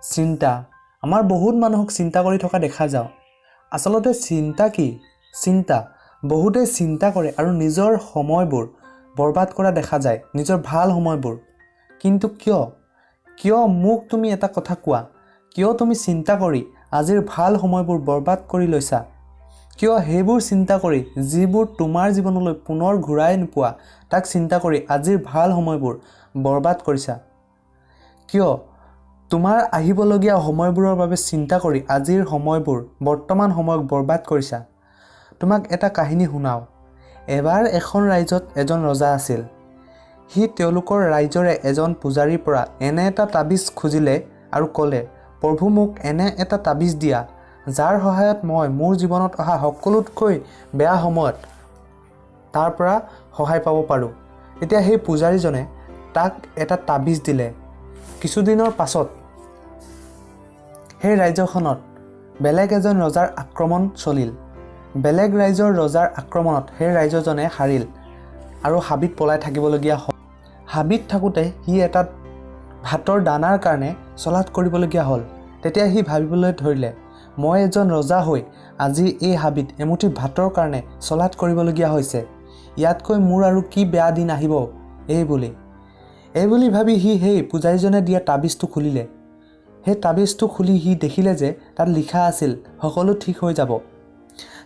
চিন্তা আমাৰ বহুত মানুহক চিন্তা কৰি থকা দেখা যাওঁ আসলতে চিন্তা কি চিন্তা বহুতে চিন্তা কৰে আৰু নিজৰ সময়বোৰ বৰবাদ কৰা দেখা যায় নিজৰ ভাল সময়বোৰ কিন্তু কিয় মোক তুমি এটা কথা কোৱা কিয় তুমি চিন্তা কৰি আজিৰ ভাল সময়বোৰ বৰবাদ কৰি লৈছা কিয় হেবোৰ চিন্তা কৰি যিবোৰ তোমাৰ জীৱনলৈ পুনৰ ঘূৰাই নোপোৱা তাক চিন্তা কৰি আজিৰ ভাল সময়বোৰ বৰবাদ কৰিছা কিয় তোমাৰ আহিবলগীয়া সময়বোৰৰ বাবে চিন্তা কৰি আজিৰ সময়বোৰ বৰ্তমান সময়ক বৰবাদ কৰিছা তোমাক এটা কাহিনী শুনাও এবাৰ এখন ৰাজ্যত এজন ৰজা আছিল হি তেওঁলোকৰ ৰাজ্যৰে এজন পূজাৰীৰ পৰা এনে এটা তাবিজ খুজিলে আৰু ক'লে প্ৰভু মোক এনে এটা তাবিজ দিয়া যাৰ সহায়ত মই মোৰ জীৱনত অহা সকলোতকৈ বেয়া সময়ত তাৰ পৰা সহায় পাব পাৰোঁ এতিয়া সেই পূজাৰীজনে তাক এটা তাবিজ দিলে কিছুদিনৰ পাছত সেই ৰাজ্যখনত বেলেগ এজন ৰজাৰ আক্ৰমণ চলিল বেলেগ ৰাজ্যৰ ৰজাৰ আক্ৰমণত সেই ৰাজ্যজনে হাৰিল আৰু হাবিত পলাই থাকিবলগীয়া হ'ল হাবিত থাকোঁতে সি এটা ভাতৰ দানাৰ কাৰণে চলাত কৰিবলগীয়া হ'ল তেতিয়া সি ভাবিবলৈ ধৰিলে মই এজন ৰজা হৈ আজি এই হাবিত এমুঠি ভাতৰ কাৰণে চলাত কৰিবলগীয়া হৈছে ইয়াতকৈ মোৰ আৰু কি বেয়া দিন আহিব এই বুলি ভাবি সি সেই পূজাৰীজনে দিয়া তাবিজটো খুলিলে সেই তাবিজটো খুলি সি দেখিলে যে তাত লিখা আছিল সকলো ঠিক হৈ যাব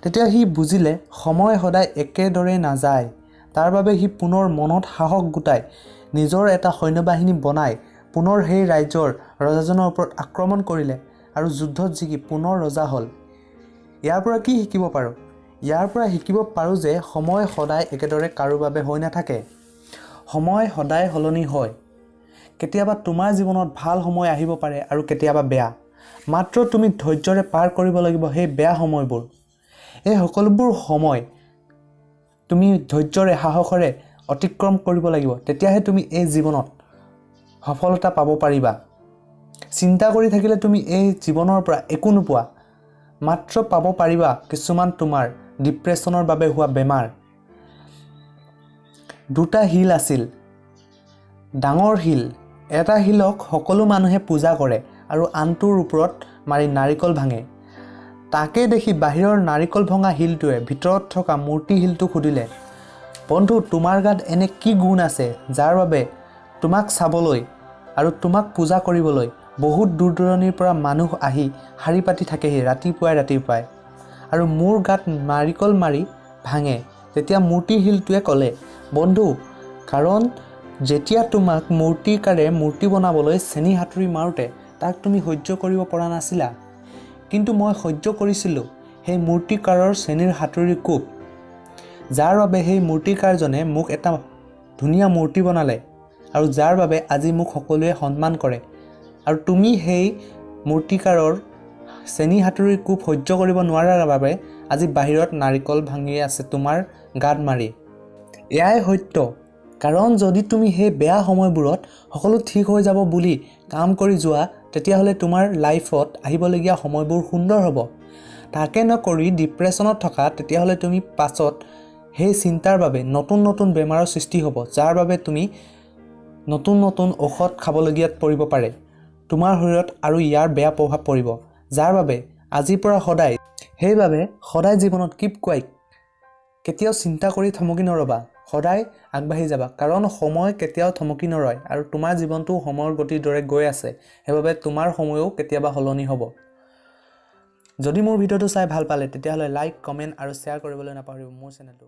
তেতিয়া সি বুজিলে সময় সদায় একেদৰে নাযায় তাৰ বাবে সি পুনৰ মনত সাহস গোটাই নিজৰ এটা সৈন্যবাহিনী বনাই পুনৰ সেই ৰাজ্যৰ ৰজাজনৰ ওপৰত আক্ৰমণ কৰিলে আৰু যুদ্ধত জিকি পুনৰ ৰজা হ'ল ইয়াৰ পৰা কি শিকিব পাৰোঁ ইয়াৰ পৰা শিকিব পাৰোঁ যে সময় সদায় একেদৰে কাৰো বাবে হৈ নাথাকে সময় সদায় সলনি হয় কেতিয়াবা তোমাৰ জীৱনত ভাল সময় আহিব পাৰে আৰু কেতিয়াবা বেয়া মাত্ৰ তুমি ধৈৰ্যৰে পাৰ কৰিব লাগিব সেই বেয়া সময়বোৰ এই সকলোবোৰ সময় তুমি ধৈৰ্যৰে সাহসৰে অতিক্ৰম কৰিব লাগিব তেতিয়াহে তুমি এই জীৱনত সফলতা পাব পাৰিবা চিন্তা কৰি থাকিলে তুমি এই জীৱনৰ পৰা একো নোপোৱা মাত্ৰ পাব পাৰিবা কিছুমান তোমাৰ ডিপ্ৰেছনৰ বাবে হোৱা বেমাৰ দুটা হিল আছিল ডাঙৰ হিল এটা হিলক সকলো মানুহে পূজা কৰে আৰু আনটোৰ ওপৰত মাৰি নাৰিকল ভাঙে তাকে দেখি বাহিৰৰ নাৰিকল ভঙা হিলটোৱে ভিতৰত থকা মূৰ্তি হিলটো সুধিলে বন্ধু তোমাৰ গাত এনে কি গুণ আছে যাৰ বাবে তোমাক চাবলৈ আৰু তোমাক পূজা কৰিবলৈ বহুত দূৰ দূৰণিৰ পৰা মানুহ আহি শাৰী পাতি থাকেহি ৰাতিপুৱাই আৰু মোৰ গাত নাৰিকল মাৰি ভাঙে তেতিয়া মূৰ্তি হিলটোৱে ক'লে বন্ধু কাৰণ যেতিয়া তোমাক মূৰ্তিকাৰে মূৰ্তি বনাবলৈ চেনি হাতুৰি মাৰোতে তাক তুমি সহ্য কৰিব পৰা নাছিলা কিন্তু মই সহ্য কৰিছিলোঁ সেই মূৰ্তিকাৰৰ চেনিৰ হাতুৰিৰ কোব যাৰ বাবে সেই মূৰ্তিকাৰজনে মোক এটা ধুনীয়া মূৰ্তি বনালে আৰু যাৰ বাবে আজি মোক সকলোৱে সন্মান কৰে আৰু তুমি সেই মূৰ্তিকাৰৰ চেনি হাতুৰিৰ কোব সহ্য কৰিব নোৱাৰাৰ বাবে আজি বাহিৰত নাৰিকল ভাঙি আছে তোমাৰ গাত মাৰি এয়াই সত্য কাৰণ যদি তুমি সেই বেয়া সময়বোৰত সকলো ঠিক হৈ যাব বুলি কাম কৰি যোৱা তেতিয়াহ'লে তোমাৰ লাইফত আহিবলগীয়া সময়বোৰ সুন্দৰ হ'ব তাকে নকৰি ডিপ্ৰেছনত থকা তেতিয়াহ'লে তুমি পাছত সেই চিন্তাৰ বাবে নতুন বেমাৰৰ সৃষ্টি হ'ব যাৰ বাবে তুমি নতুন ঔষধ খাবলগীয়াত পৰিব পাৰে তোমাৰ শৰীৰত আৰু ইয়াৰ বেয়া প্ৰভাৱ পৰিব যাৰ বাবে আজিৰ পৰা সেইবাবে সদায় জীৱনত কিপ কুৱাইট কেতিয়াও চিন্তা কৰি থমকি নৰবা সদায় আগবাঢ়ি যাবা কাৰণ সময় কেতিয়াও থমকি নৰয় আৰু তোমাৰ জীৱনটো সময়ৰ গতিৰ দৰে গৈ আছে সেইবাবে তোমাৰ সময়ও কেতিয়াবা সলনি হ'ব যদি মোৰ ভিডিঅ'টো চাই ভাল পালে তেতিয়াহ'লে লাইক কমেণ্ট আৰু শ্বেয়াৰ কৰিবলৈ নাপাহৰিব মোৰ চেনেলটো